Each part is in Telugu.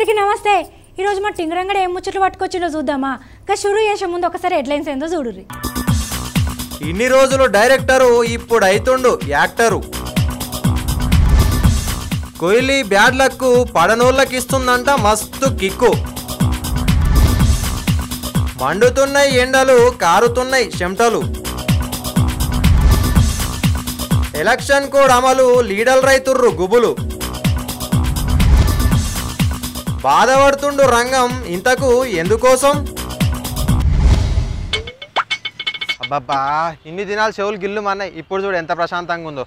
అందరికీ నమస్తే. ఈ రోజు మా టింగరంగడ ఏం ముచ్చట్లు పట్టుకొచ్చినో చూద్దామా? కా షురూ చేసే ముందు ఒకసారి హెడ్లైన్స్ ఏందో చూడుర్రి. ఇన్ని రోజులు డైరెక్టరు, ఇప్పుడు అయితుండు యాక్టరు. కోహ్లీ బ్యాడ్ లక్ పడనోళ్ళకి ఇస్తుందంట మస్తు కిక్కు. మండుతున్నాయి ఎండలు, కారుతున్నాయి చెమటలు. ఎలక్షన్ కోడ్ అమలు, లీడర్ రైతుర్రు గుబులు. బాధపడుతుండు రంగం, ఇంతకు ఎందుకోసం? అబ్బబ్బా, ఇన్ని దినాలు చెవులు గిల్లు మన్నాయి, ఇప్పుడు చూడు ఎంత ప్రశాంతంగా ఉందో.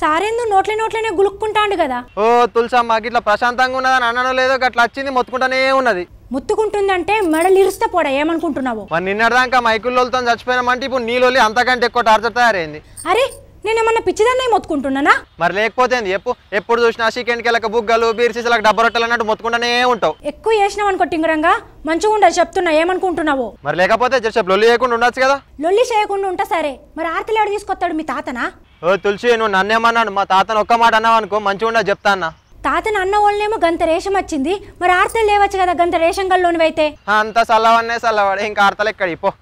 సారేందు నోట్లనే గులుక్కుంటాండు కదా. ఓ తులసమ్మ, గిట్లా ప్రశాంతంగా ఉన్నదని అన్ననో లేదో గట్లా వచ్చింది, మొత్తుకుంటానే ఉన్నది. ముత్తుకుంటుందంటే మెడలు ఇరుస్తా పోడా, ఏమనుకుంటున్నావు? మరి నిన్నటిదాకా మైకుల్లోతో చచ్చిపోయినామంటే ఇప్పుడు నీళ్ళొల్లి అంతకంటే ఎక్కువ టార్చర్ తయారైంది. అరే నేనేమన్నా పిచ్చిదాన్ని మొత్తుకుంటున్నానా? మరి లేకపోతే ఎప్పుడు చూసినా చికెన్ కెలక బుగ్గలు, బీర్సీసలకు డబ్బ రొట్టెలు అన్నట్టు మొత్తుకుంటానే ఉంటావు. ఎక్కువ చేసినావు అనుకో టింగరంగా, మంచిగా ఉండదు చెప్తున్నా, ఏమనుకుంటున్నావు? మరి లేకపోతే చెప్పు, లొల్లి చేయకుండా ఉండొచ్చు కదా. లొల్లి చేయకుండా ఉంటా సరే, మరి ఆర్తలు ఎవడు తీసుకొస్తాడు? మీ తాతనా? ఓ తులసి, నువ్వు నన్నేమన్నాడు? మా తాతను ఒక్క మాట అన్నావు అనుకో, మంచిగా ఉండదు చెప్తా అన్న. తాతను అన్న వాళ్ళనేమో గంత రేషం వచ్చింది, మరి ఆర్తలు లేవచ్చు కదా గంత రేషం గల్లోనివైతే. అంత చల్లవన్నే చల్లవాడు, ఇంకా ఆర్తలు ఎక్కడి పో.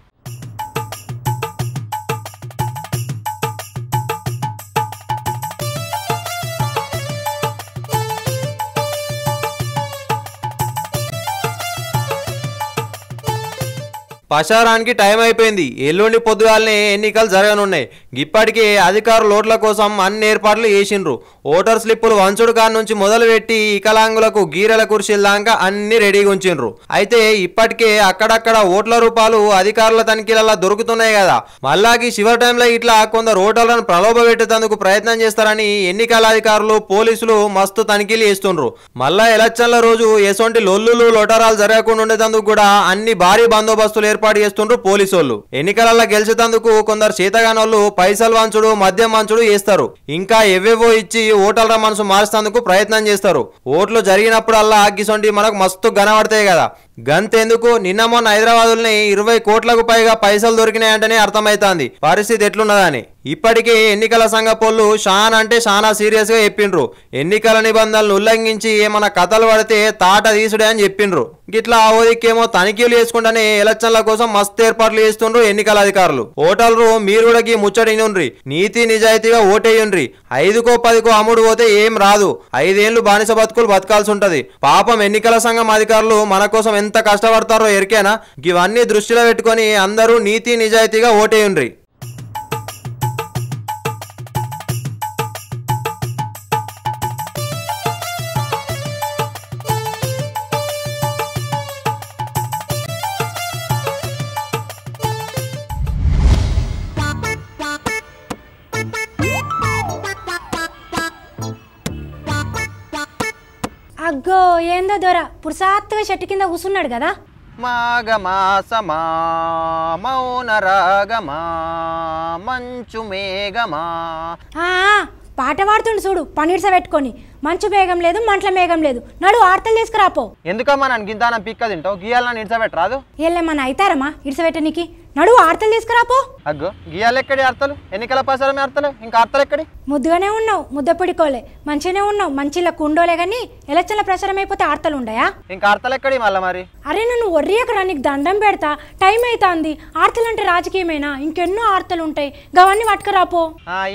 ప్రచారానికి టైం అయిపోయింది. ఎల్లుండి పొద్దుగాలనే ఎన్నికలు జరగనున్నాయి. ఇప్పటికే అధికారులు ఓట్ల కోసం అన్ని ఏర్పాట్లు చేసిండ్రు. ఓటర్ స్లిప్పులు వంచుడు కాడ నుంచి మొదలుపెట్టి వికలాంగులకు గీరెల కుర్చీల దాకా అన్ని రెడీగా ఉంచిండ్రు. అయితే ఇప్పటికే అక్కడక్కడ ఓట్ల రూపాలు అధికారుల తనిఖీలలో దొరుకుతున్నాయి కదా. మళ్ళాకి చివరి టైంలో ఇట్లా కొందరు ఓటర్లను ప్రలోభపెట్టేందుకు ప్రయత్నం చేస్తారని ఎన్నికల అధికారులు, పోలీసులు మస్తు తనిఖీలు చేస్తుండ్రు. మళ్ళా ఎలక్షన్ల రోజు ఎసొంటి లొల్లులు లొటరాలు జరగకుండా ఉండేందుకు కూడా అన్ని భారీ బందోబస్తులు ఏర్పాటు చేస్తుండ్రు పోలీసోళ్ళు. ఎన్నికలలో గెలిచేందుకు కొందరు చేతగానోళ్ళు పైసలు వంచుడు, మద్యం వంచుడు చేస్తారు. ఇంకా ఎవేవో ఇచ్చి ఓటర్ల మనసు మార్చేందుకు ప్రయత్నం చేస్తారు. ఓట్లు జరిగినప్పుడల్లా గిసొంటి మనకు మస్తు కనబడతాయి కదా. గంతెందుకు, నిన్న మొన్న హైదరాబాద్లోనే 20 కోట్లకు పైగా పైసలు దొరికినాయంటేనే అర్థమైతుంది పరిస్థితి ఎట్లున్నదని. ఇప్పటికే ఎన్నికల సంఘ పోళ్ళు చాలా సీరియస్ గా చెప్పిండ్రు. ఎన్నికల నిబంధనలు ఉల్లంఘించి ఏమన్నా కథలు పడితే తాట తీసుడే అని చెప్పిండ్రు. గిట్లా ఓదికేమో తనిఖీలు చేసుకుంటేనే ఎలక్షన్ల కోసం మస్తు ఏర్పాట్లు చేస్తుండ్రు ఎన్నికల అధికారులు. ఓటర్లు మీరు కూడా ముచ్చటినుండ్రి, నీతి నిజాయితీగా ఓటేయుండ్రి. 5కో 10కో అమ్ముడు పోతే ఏం రాదు, 5 ఏళ్లు బానిస బతుకులు బతకాల్సి ఉంటది. పాపం ఎన్నికల సంఘం అధికారులు మన కోసం ఎంత కష్టపడతారో ఎరికేనా? ఇవన్నీ దృష్టిలో పెట్టుకొని అందరూ నీతి నిజాయితీగా ఓటేయుండ్రి. అగ్గో ఏందో దొర పురుసాత్తుగా చెట్టు కింద కూసున్నాడు కదా. మాఘమాసమా మౌన రాగమా మంచు మేఘమా. పాట పాడుతుండు చూడు, పనీర్స పెట్టుకొని. మంచు మేఘం లేదు, మంటల మేఘం లేదు, నడు ఆర్తలు తీసుకురాపో. ఎందుకమ్మా నన్ను గింత పిక్క తింటావు? గీయాలని ఇడ్సబెట్టరాదు? ఏళ్ళేమన్నా అవుతారమ్మా ఇడ్సబెట్టనికి? నడు ఆర్తలు తీసుకురాపో. అగ్గో గీయాలు ఎక్కడి అర్థలు? ఎన్నికల ప్రచారమే అర్థలు, ఇంకా అర్థలు ఎక్కడి? ముద్దుగానే ఉన్నావు, ముద్ద పొడికోలే, మంచిగానే ఉన్నావు, మంచిలా కుండోలే గానీ ఎలక్షన్ల ప్రచారం అయిపోతే ఆర్తలు ఉండయా? ఇంకా అర్థలు ఎక్కడి మళ్ళా మరి? అరే నన్ను ఒర్రియకరా, నీకు దండం పెడతా, టైం అవుతుంది. ఆర్తలు అంటే రాజకీయమేనా? ఇంకెన్నో ఆర్తలు ఉంటాయి, గవన్నీ పట్టుకురాపో.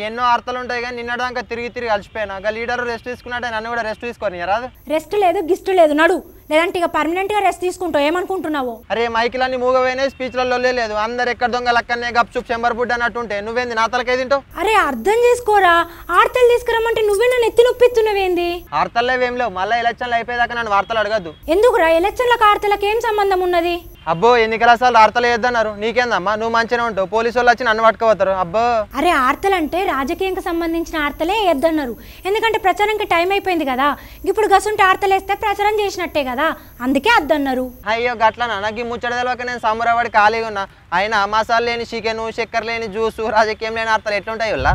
ఎన్నో ఆర్తలు ఉంటాయి కానీ నిన్నదాకా తిరిగి అలసిపోయినా. లీడర్ రెస్ట్ తీసుకున్నట్టే నన్ను కూడా రెస్ట్ తీసుకొని రాదు? రెస్ట్ లేదు, గిస్ట్ లేదు, నడు. లేదంటే ఇక పర్మనెంట్ గా రెస్ట్ తీసుకుంటావు, ఏమనుకుంటున్నావు? అరే మైకిలన్నీ మూగపోయినాయి, స్పీచ్లలో లేదు. అందరు ఎక్కడ దొంగ లక్కనే గప్చుప్ చెంబర్ బుడ్ అన్నట్టుంటే నువ్వేంది నా తలకే తింటావు? అరే అర్థం చేసుకోరా, ఆర్తలు తీసుకురమ్మంటే నువ్వే నన్ను ఎత్తి నొప్పిస్తున్నావేంది? ఆర్తలేవేం లేవు, మళ్ళీ ఎలక్షన్లు అయిపోయేదాకా నన్ను వార్తలు అడగద్దు. ఎందుకురా? ఎలక్షన్లకు ఆర్తలకు ఏం సంబంధం ఉన్నది? అబ్బో ఎన్నికల సార్లు ఆర్తలు వేద్దన్నారు, నీకేందమ్మా? నువ్వు మంచిగా ఉంటావు, పోలీసు వాళ్ళు వచ్చి నన్ను పట్టుకోపోతారు. అబ్బో అరే ఆర్తలంటే రాజకీయానికి సంబంధించిన ఆర్తలే వేద్దన్నారు, ఎందుకంటే ప్రచారంకి టైం అయిపోయింది కదా. ఇప్పుడు గసుంటే ఆర్తలు వేస్తే ప్రచారం చేసినట్టే కదా, అందుకే అద్దన్నారు. అయ్యో గట్లనా? నాకు ముచ్చట తెలియక నేను సమురవాడి ఖాళీగా ఉన్నా. అయినా మసాలా లేని చికెను, చక్కెర లేని జ్యూసు, రాజకీయం లేని ఆర్తలు ఎట్లుంటాయి? వల్ల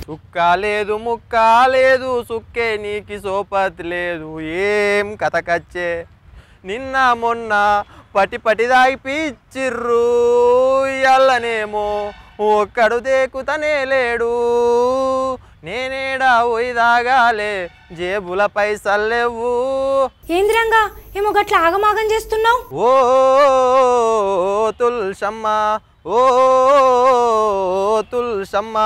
చుక్క లేదు, ముక్క లేదు, సుక్కే నీకి సోపతి లేదు, ఏం కథకచ్చే. నిన్న మొన్న పటి దాగి పిచ్చిర్రు, ఎల్లనేమో ఒక్కడు దేకుతనే లేడు. నేనేడా పోయిదాగాలే జేబుల పైసలు లేవు. ఏందిరంగా ఏమో గట్ల ఆగమాగం చేస్తున్నావు? ఓ తుల్సమ్మ ఓ తుల్సమ్మ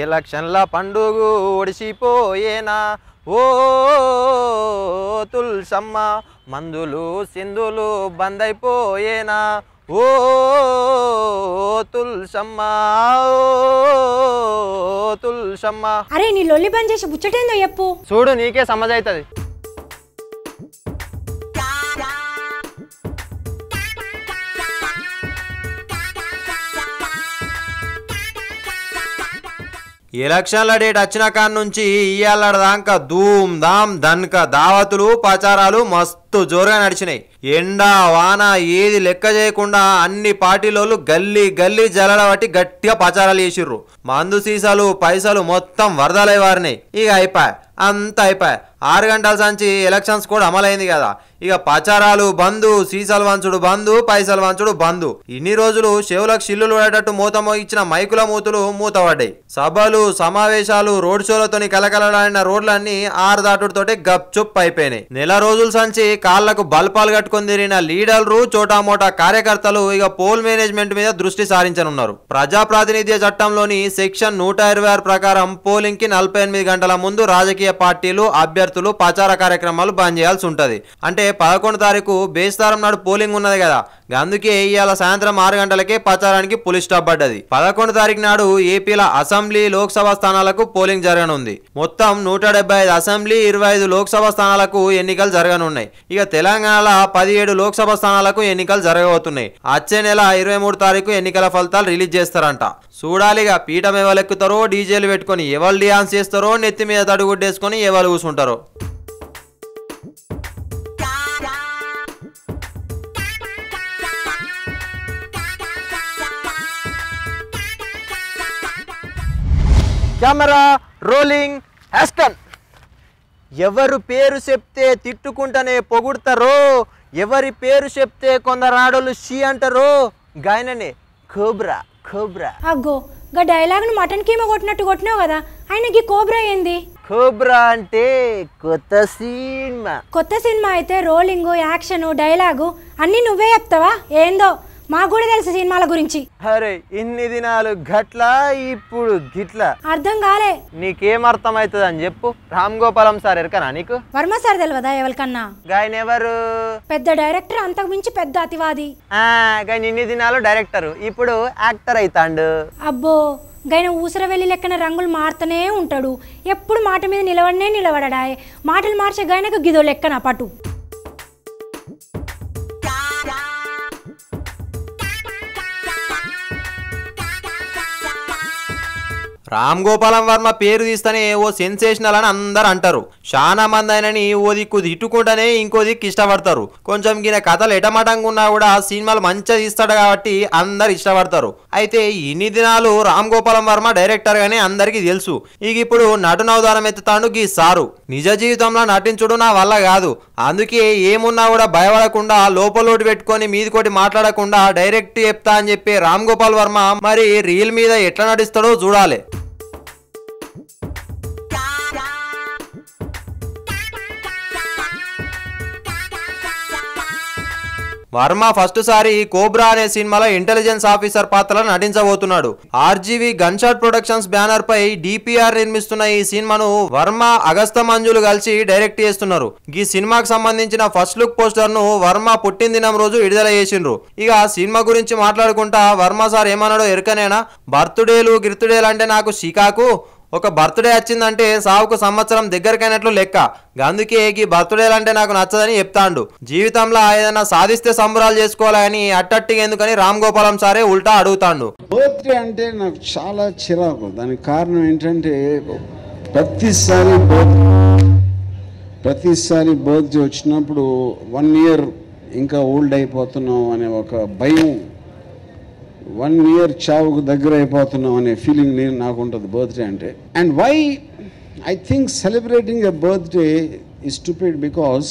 ఎలక్షన్ల పండుగ ఒడిసిపోయేనా ఓ తుల్సమ్మ మందులు సింధులు బంద్ అయిపోయేనా ఓ తుల్సమ్మ ఓ తుల్సమ్మ. అరే నీ లొల్లి బంద్ చేసి ముచ్చటేందో చెప్పు. చూడు నీకే సమజ్ అవుతుంది. ఎలక్షన్ల డేట్ వచ్చిన కాడ నుంచి ఇయ్యాల దాకా ధూమ్ ధామ్ ధన్క దావతులు ప్రచారాలు మస్తు జోరుగా నడిచినాయి. ఎండ వాన ఏది లెక్క చేయకుండా అన్ని పార్టీలోళ్ళు గల్లీ గల్లీ జలల బట్టి గట్టిగా ప్రచారాలు చేసిర్రు. మందు సీసాలు పైసలు మొత్తం వరదలై వారినాయి. ఇక అయిపోయి అంత అయిపోయి 6 గంటల సంచి ఎలక్షన్స్ కూడా అమలైంది కదా. ఇక ప్రచారాలు బంధు సీసాలు వంచుడు బంధు పైసలు వంచుడు బంధు. ఇన్ని రోజులు చెవులకు షిల్లులు పడేటట్టు మూత మోగించిన మైకుల మూతులు మూతపడ్డాయి. సభలు సమావేశాలు రోడ్ షోలతోని కలకలలాడిన రోడ్లన్నీ 6 దాటుడుతోటే గప్ చుప్ అయిపోయినాయి. నెల రోజుల సంచి కాళ్లకు బల్పాలు కట్టుకొని తిరిగిన లీడర్లు చోటామోటా కార్యకర్తలు ఇక పోల్ మేనేజ్మెంట్ మీద దృష్టి సారించనున్నారు. ప్రజాప్రాతినిధ్య చట్టంలోని సెక్షన్ 126 ప్రకారం పోలింగ్ కి 48 గంటల ముందు రాజకీయ పార్టీలు అభ్యర్థులు ప్రచార కార్యక్రమాలు బంద్ చేయాల్సి ఉంటది. అంటే 11 తారీఖు బేస్తారం నాడు పోలింగ్ ఉన్నది కదా, అందుకే ఇవాళ సాయంత్రం 6 గంటలకే ప్రచారానికి పులి స్టాప్ పడ్డది. 11 తారీఖు నాడు ఏపీల అసెంబ్లీ లోక్సభ స్థానాలకు పోలింగ్ జరగనుంది. మొత్తం 175 అసెంబ్లీ 25 లోక్సభ స్థానాలకు ఎన్నికలు జరగనున్నాయి. ఇక తెలంగాణలో 17 లోక్సభ స్థానాలకు ఎన్నికలు జరగబోతున్నాయి. వచ్చే నెల 23 తారీఖు ఎన్నికల ఫలితాలు రిలీజ్ చేస్తారంట. చూడాలిగా పీఠం ఎవరెక్కుతారో, డీజేలు పెట్టుకొని ఎవరు డ్యాన్స్ చేస్తారో, నెత్తి మీద తడుగుడ్డేసుకొని ఎవరు కూర్చుంటారో. Camera rolling action. ఎవరు పేరు చెప్తే తిట్టుకుంటేనే పొగుడతారో, ఎవరి పేరు చెప్తే కొందరు ఆడోళ్ళు షీ అంటారో, గాయననే కోబ్రా కోబ్రా. అగ్గో గా డైలాగ్ ను మటన్ కీమ కొట్టినట్టు కొట్టినావు కదా, ఆయనకి కోబ్రా ఏంది? కోబ్రా అంటే కొత్త సినిమా. కొత్త సినిమా అయితే రోలింగ్ యాక్షన్ డైలాగు అన్నీ నువ్వే చెప్తావా ఏందో? మాకు కూడా తెలుసు సినిమాల గురించి. అరే ఇన్ని దినాలు గట్లా ఇప్పుడు గిట్లా అర్థం కాలే. నీకేం అర్థం అవుతుంది అని చెప్పు. రామ్ గోపాలం సార్ ఎరకనా నీకు? వర్మ సార్ తెలియదా ఎవరికన్నా? గాయన ఎవరు? పెద్ద డైరెక్టర్, అంతకు మించి పెద్ద అతివాది. గాయన ఇన్ని దినాలు డైరెక్టర్, ఇప్పుడు యాక్టర్ అవుతాండు. అబ్బో గైన ఊసర వెళ్ళి లెక్కన రంగులు మారుతూనే ఉంటాడు. ఎప్పుడు మాట మీద నిలబడడాయే. మాటలు మార్చే గైనకు గిదో లెక్కన పటు. రామ్ గోపాలం వర్మ పేరు తీస్తేనే ఓ సెన్సేషనల్ అని అందరు అంటారు. చాలా మంది ఆయనని ఓ దిక్కు తిట్టుకుంటేనే ఇంకో దిక్కు ఇష్టపడతారు. కొంచెం గిన కథలు ఎటమటంగా ఉన్నా కూడా సినిమాలు మంచిగా తీస్తాడు కాబట్టి అందరు ఇష్టపడతారు. అయితే ఇన్ని దినాలు రామ్ గోపాలం వర్మ డైరెక్టర్ గానే అందరికీ తెలుసు. ఇక ఇప్పుడు నటునవదానం ఎత్తుతాడు గీ సారు. నిజ జీవితంలో నటించుడు నా వల్ల కాదు, అందుకే ఏమున్నా కూడా భయపడకుండా లోపలోటి పెట్టుకొని మీదికోటి మాట్లాడకుండా డైరెక్ట్ చెప్తా అని చెప్పి రామ్ గోపాల్ వర్మ మరి రీల్ మీద ఎట్లా నటిస్తాడో చూడాలి. వర్మ ఫస్ట్ సారి కోబ్రా అనే సినిమాలో ఇంటెలిజెన్స్ ఆఫీసర్ పాత్రలో నటించబోతున్నాడు. RGV gun shot productions banner పై డిపిఆర్ నిర్మిస్తున్న ఈ సినిమాను వర్మ అగస్త మంజులు కలిసి డైరెక్ట్ చేస్తున్నారు. ఈ సినిమాకు సంబంధించిన ఫస్ట్ లుక్ పోస్టర్ ను వర్మ పుట్టినదినం రోజు విడుదల చేసిండ్రు. ఇక సినిమా గురించి మాట్లాడుకుంటా వర్మ సార్ ఏమన్నాడో ఎరకనేనా? బర్త్డేలు గిర్తుడేలు అంటే నాకు షికాకు, ఒక బర్త్డే వచ్చిందంటే సావుకు సంవత్సరం దగ్గరకైనట్లు లెక్క, అందుకే ఈ బర్త్డేలు అంటే నాకు నచ్చదని చెప్తాండు. జీవితంలో ఏదైనా సాధిస్తే సంబరాలు చేసుకోవాలని అట్టట్టిగా ఎందుకని రామ్ గోపాలం సారే ఉల్టా అడుగుతాండు. బర్త్డే అంటే నాకు చాలా చిరాకు. దానికి కారణం ఏంటంటే ప్రతిసారి బర్త్డే వచ్చినప్పుడు 1 ఇయర్ ఇంకా ఓల్డ్ అయిపోతున్నాం అనే ఒక భయం, 1 ఇయర్ చావుకు దగ్గర అయిపోతున్నాం అనే ఫీలింగ్ నాకు ఉంటుంది బర్త్డే అంటే. And why I think celebrating a birthday is stupid because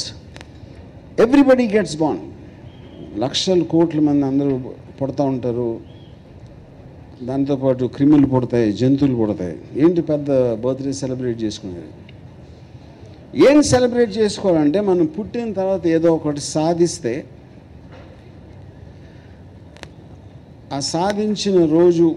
everybody gets born. లక్షల కోట్ల మంది అందరూ పుడతా ఉంటారు. దాంతోపాటు క్రిములు పుడతాయి, జంతువులు పుడతాయి. ఏంటి పెద్ద బర్త్డే సెలబ్రేట్ చేసుకునేది? ఏం సెలబ్రేట్ చేసుకోవాలంటే మనం పుట్టిన తర్వాత ఏదో ఒకటి సాధిస్తే ఆ సాధించిన రోజు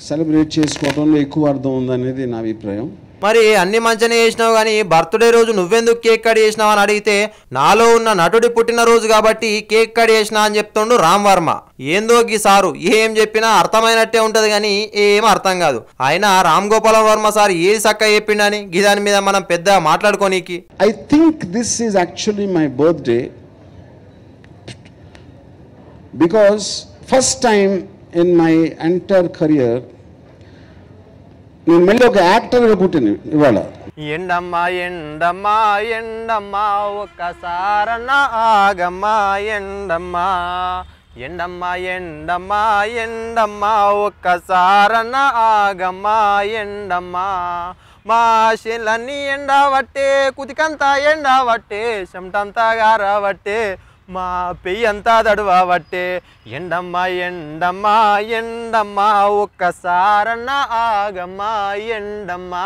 సెలబ్రేట్ చేసుకోవడంలో ఎక్కువ అర్థం ఉందనేది నా అభిప్రాయం. మరి అన్ని మంచిగానే చేసినావు కానీ బర్త్డే రోజు నువ్వెందుకు కేక్ కట్ చేసినావు అని అడిగితే నాలో ఉన్న నటుడి పుట్టినరోజు కాబట్టి కేక్ కట్ చేసినా అని చెప్తుండు రామ్ వర్మ. ఏందో గీ సారు ఏం చెప్పినా అర్థమైనట్టే ఉంటది కానీ ఏం అర్థం కాదు. అయినా రామ్ గోపాల్ వర్మ సార్ ఏది చక్క చెప్పిండని దాని మీద మనం పెద్ద మాట్లాడుకోనీకి. I think this is actually my birthday because first time in my entire career నేను మళ్ళీ ఒక యాక్టర్గా పుట్టిన ఇవాళ. ఎండమ్మా ఎండమ్మా ఎండమ్మా ఒక్కసారన్నా ఆగమ్మా ఎండమ్మా ఎండమ్మా ఎండమ్మా ఎండమ్మా ఒక్కసారన్నా ఆగమ్మా ఎండమ్మా మా ఆశలన్నీ ఎండవట్టే కుతికంతా ఎండవట్టే చెమటంతా గారవట్టే మా పెయ్యంతా దడువబట్టే ఎండమ్మా ఎండమ్మా ఎండమ్మా ఒక్కసారన్నా ఆగమ్మా ఎండమ్మా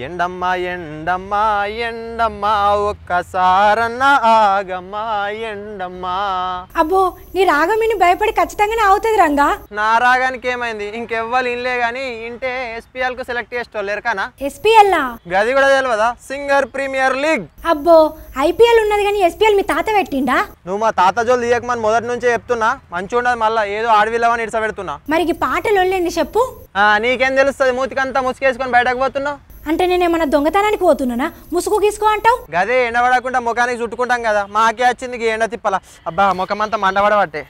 ఎండమ్మా ఎండమ్మా ఎండమ్మా ఒక్కసారన్నా ఆగమ్మా ఎండమ్మా. అబ్బో నీ రాగం విని భయపడి ఖచ్చితంగానే అవుతుంది రంగా. నా రాగానికి ఏమైంది? ఇంకెవ్వరు ఇన్లే గాని ఇంటే ఎస్పీఎల్ కు సెలెక్ట్ చేసేటోళ్ళు ఎరకానా? ఎస్పీఎల్ గది కూడా తెలియదా? Singer premier league. అబ్బో ఐపీఎల్ ఉన్నది కానీ ఎస్పీఎల్ మీ తాత పెట్టిండా? నువ్వు మా తాత జోలు తీయకమని మొదటి నుంచే చెప్తున్నా. మంచి ఉండదు మళ్ళా ఏదో ఆడవిల్లవని ఇడిస పెడుతున్నా. మరి పాటలు ఒళ్ళేంది చెప్పు. నీకేం తెలుస్తుంది? మూతికంతా ముసుకేసుకొని బయటకు పోతున్నావు అంటే నేనేమన్నా దొంగతనానికి పోతున్నానా? ముసుగు గీసుకో అంటావు. గదే ఎండబడకుండా ముఖానికి చుట్టుకుంటాం కదా, మాకే వచ్చింది ఎండ తిప్పలా. అబ్బా ముఖమంతా మండబడబట్టే.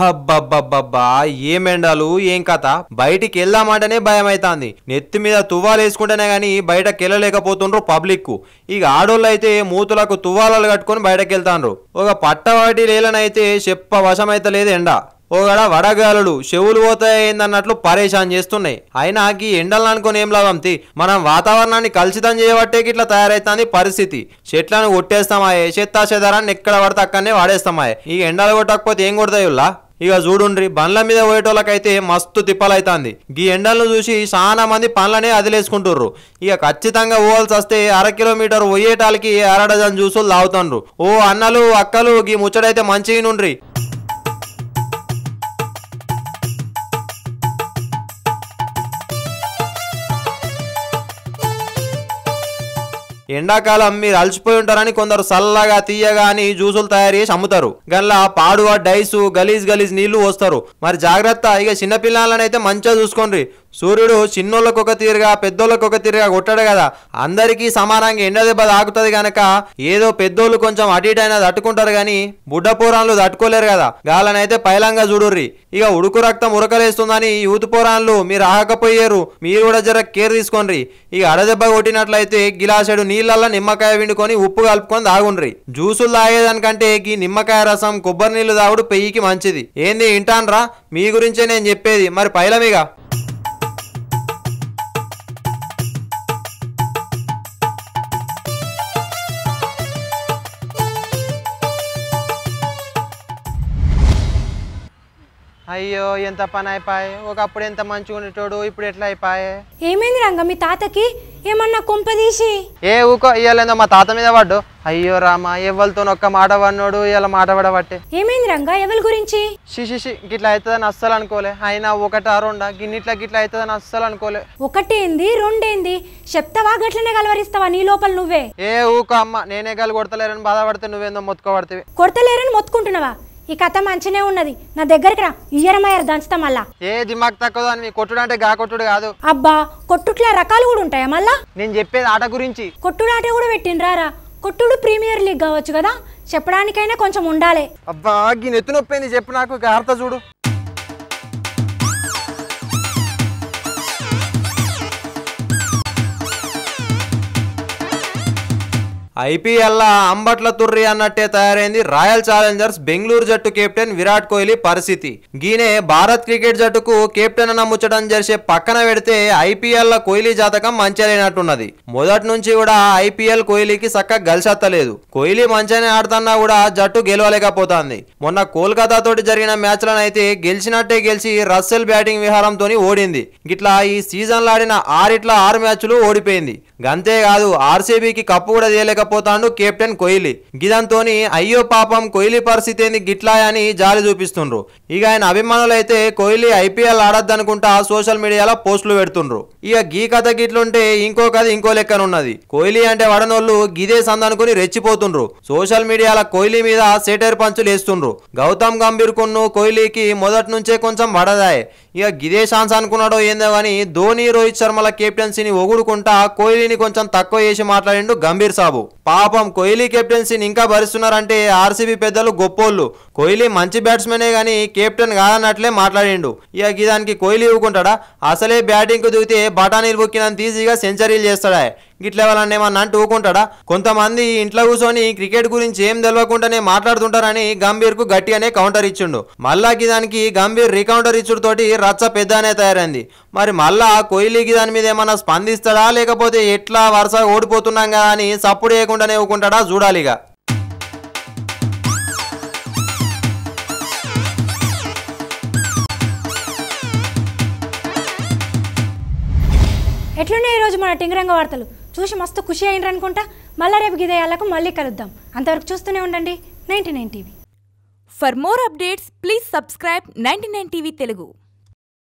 అబ్బబ్బబ్బబ్బా ఏం ఎండాలు ఏం కథ. బయటికి వెళ్దామంటేనే భయం అవుతుంది. నెత్తి మీద తువ్వాలు వేసుకుంటేనే గానీ బయటకు వెళ్ళలేకపోతుండ్రు పబ్లిక్. ఇక ఆడోళ్ళు అయితే మూతులకు తువ్వాలు కట్టుకొని బయటకు వెళ్తాండ్రు. ఒక పట్టవాటి లేలనైతే చెప్ప వశమైతే లేదు ఎండ. ఓగడ వడగాలులు చెవులు పోతాయిందన్నట్లు పరేషాన్ చేస్తున్నాయి. అయినా ఈ ఎండలను అనుకుని ఏం లాభంతి, మనం వాతావరణాన్ని కలుషితం చేయబట్టే ఇట్లా తయారైతుంది పరిస్థితి. చెట్లను కొట్టేస్తామాయే, చెత్తా చెదారాన్ని ఎక్కడ పడితే అక్కడనే వాడేస్తామాయే. ఈ ఎండలు కొట్టకపోతే ఏం కొడతాయి ఉల్లా? ఇక చూడుండ్రి బండ్ల మీద పోయేటోళ్ళకైతే మస్తు తిప్పలైతుంది. ఈ ఎండలను చూసి చాలా మంది పనులనే అదిలేసుకుంటుర్రు. ఇక ఖచ్చితంగా పోవాల్సి వస్తే 1/2 కిలోమీటర్ పోయేటాలకి 1/2 డజన్ జ్యూసులు తాగుతుండ్రు. ఓ అన్నలు అక్కలు ఈ ముచ్చటైతే మంచిగా నుండ్రి. ఎండాకాలం మీరు అలసిపోయి ఉంటారని కొందరు చల్లగా తీయగా అని జ్యూసులు తయారు చేసి అమ్ముతారు. గల్లా పాడువ డైసు గలీజ్ గలీజ్ నీళ్లు వస్తారు. మరి జాగ్రత్త. ఇక చిన్నపిల్లలని అయితే మంచిగా చూసుకోండి. సూర్యుడు చిన్నోళ్ళకు ఒక తీరుగా పెద్దోళ్ళకు ఒక తీరుగా కొట్టాడు కదా, అందరికీ సమానంగా ఎండ దెబ్బ తాకుతుంది గనక ఏదో పెద్దోళ్ళు కొంచెం అటు ఇటు అయినా తట్టుకుంటారు కానీ బుడ్డ పోరాన్లు తట్టుకోలేరు కదా. గాలనైతే పైలంగా చూడుర్రి. ఇక ఉడుకు రక్తం ఉరకలేస్తుందని యూత్ పోరాన్లు మీరు ఆగకపోయారు. మీరు కూడా జర కేర్ తీసుకోండి. ఇక అడదెబ్బ కొట్టినట్లయితే గిలాసెడు నీళ్ళల్లో నిమ్మకాయ విండుకొని ఉప్పు కలుపుకొని తాగుండ్రి. జ్యూసులు తాగేదానికంటే ఈ నిమ్మకాయ రసం కొబ్బరి నీళ్లు తాగుడు పెయ్యికి మంచిది. ఏంది ఇంటాన్రా? మీ గురించే నేను చెప్పేది. మరి పైలమిగా అయ్యో ఎంత పని అయిపోయి. ఒకప్పుడు ఎంత మంచిగా ఉండేటోడు, ఇప్పుడు ఎట్లా అయిపోయే? ఏమైంది రంగ మీ తాతకి? ఏమన్నా కొంపదీసి? ఏ ఊకో ఇయ్యాలేందో మా తాత మీద పడ్డు. అయ్యో రామా ఎవరితో ఒక్క మాట పడినోడు ఇలా మాట పడబట్టే. ఏమైంది రంగ? ఎవరి గురించి? షిషిషి గిట్లా అవుతుందని అస్సలు అనుకోలే. అయినా 1 2 గిన్నిట్లా గిట్లా అవుతుందని అస్సలు అనుకోలే. ఒకటేంది రెండేంది చెప్తావా? గట్లనే కలవరిస్తావా నీ లోపల నువ్వే? ఏ ఊకో అమ్మ, నేనే గాలి కొడతలేరని బాధపడితే నువ్వేందో మొత్తుకోబడితే. కొడతలేరని మొత్తుకుంటున్నావా? ఈ కథ మంచినే ఉన్నది. నా దగ్గరికి రా, ఇయ్యరమయ్యారు దంచుతా మళ్ళా. ఏ దిమాగ్ తక్కువ అని కొట్టుడు అంటే గా కొట్టుడు కాదు. అబ్బా కొట్టుట్లా రకాలు కూడా ఉంటాయా మళ్ళా? నేను చెప్పేది ఆట గురించి. కొట్టుడు ఆట కూడా పెట్టిండ్రా. కొట్టుడు ప్రీమియర్ లీగ్ కావచ్చు కదా, చెప్పడానికైనా కొంచెం ఉండాలి. అబ్బా ఈ నెత్తి నొప్పింది చెప్పు నాకు. అర్థ చూడు. ఐపీఎల్ అంబట్ల తుర్రి అన్నట్టే తయారైంది రాయల్ ఛాలెంజర్స్ బెంగళూరు జట్టు కెప్టెన్ విరాట్ కోహ్లీ పరిస్థితి. గీనే భారత్ క్రికెట్ జట్టుకు కెప్టెన్ అన్న ముచ్చటం చేసే పక్కన పెడితే ఐపీఎల్ కోహ్లీ జాతకం మంచిగా లేనట్టున్నది. మొదటి నుంచి కూడా ఐపీఎల్ కోహ్లీకి చక్కగా గెలిచత్తలేదు. కోహ్లీ మంచిగానే ఆడుతున్నా కూడా జట్టు గెలవలేకపోతుంది. మొన్న కోల్కతా తోటి జరిగిన మ్యాచ్లను అయితే గెలిచినట్టే గెలిచి రస్సెల్ బ్యాటింగ్ విహారంతో ఓడింది. గిట్లా ఈ సీజన్లో ఆడిన 6 మ్యాచ్లు ఓడిపోయింది. గంతేకాదు ఆర్సీబీకి కప్పు కూడా తీయలేకపోతాడు కెప్టెన్ కోహ్లీ. గిదంతోని అయ్యో పాపం కోహ్లీ పరిస్థితి ఏంది గిట్లా అని జాలి చూపిస్తుండ్రు. ఇక ఆయన అభిమానులు అయితే కోహ్లీ ఐపీఎల్ ఆడద్దనుకుంటా సోషల్ మీడియాలో పోస్టులు పెడుతుండ్రు. ఇక గీ కథ గిట్లుంటే ఇంకో కథ ఇంకో లెక్కనున్నది. కోహ్లీ అంటే వడనోళ్ళు గిదే సందనుకుని రెచ్చిపోతుండ్రు. సోషల్ మీడియాలో కోహ్లీ మీద సెటైర్ పంచులు వేస్తుండ్రు. గౌతమ్ గంభీర్ కున్ను కోహ్లీకి మొదటి నుంచే కొంచెం వడదాయే. ఇక గిదే ఛాన్స్ అనుకున్నాడో ఏందో కానీ ధోని రోహిత్ శర్మల కెప్టెన్సీని ఒగుడుకుంటా కోహ్లీని కొంచెం తక్కువ చేసి మాట్లాడిండు గంభీర్ సాబు. పాపం కోహ్లీ కెప్టెన్సీని ఇంకా భరిస్తున్నారంటే ఆర్సీబీ పెద్దలు గొప్పోళ్ళు. కోహ్లీ మంచి బ్యాట్స్మెనే కానీ కెప్టెన్ కాదన్నట్లే మాట్లాడిండు. ఇక గిదానికి కోహ్లీ ఊకుంటాడా? అసలే బ్యాటింగ్కు దిగితే బఠానీలు బుక్కినంత ఈజీగా సెంచరీలు చేస్తాడా? గిట్ల ఎవరన్నా ఏమన్నా అంటూ ఊకుంటాడా? కొంతమంది ఇంట్లో కూర్చొని క్రికెట్ గురించి ఏం తెలియకుండానే మాట్లాడుతుంటారని గంభీర్కు గట్టిగానే కౌంటర్ ఇచ్చిండు. మళ్ళా గిదానికి గంభీర్ రీకౌంటర్ ఇచ్చుడుతోటి రచ్చ పెద్దనే తయారైంది. మరి మళ్ళా కోహ్లీకి దాని మీద ఏమన్నా స్పందిస్తాడా లేకపోతే ఎట్లా వరుస ఓడిపోతున్నాం కదా అని సప్పుడు చేయకుండానే ఊకుంటాడా చూడాలిగా. ఎట్లున్నాయి ఈరోజు మన టింగరంగ వార్తలు చూసి మస్తు ఖుషి అయినరు అనుకుంటా. మళ్ళీ రేపు గిదేయాలకు మళ్ళీ కలుద్దాం. అంతవరకు చూస్తూనే ఉండండి 99 TV. For more updates, please subscribe 99 TV Telugu.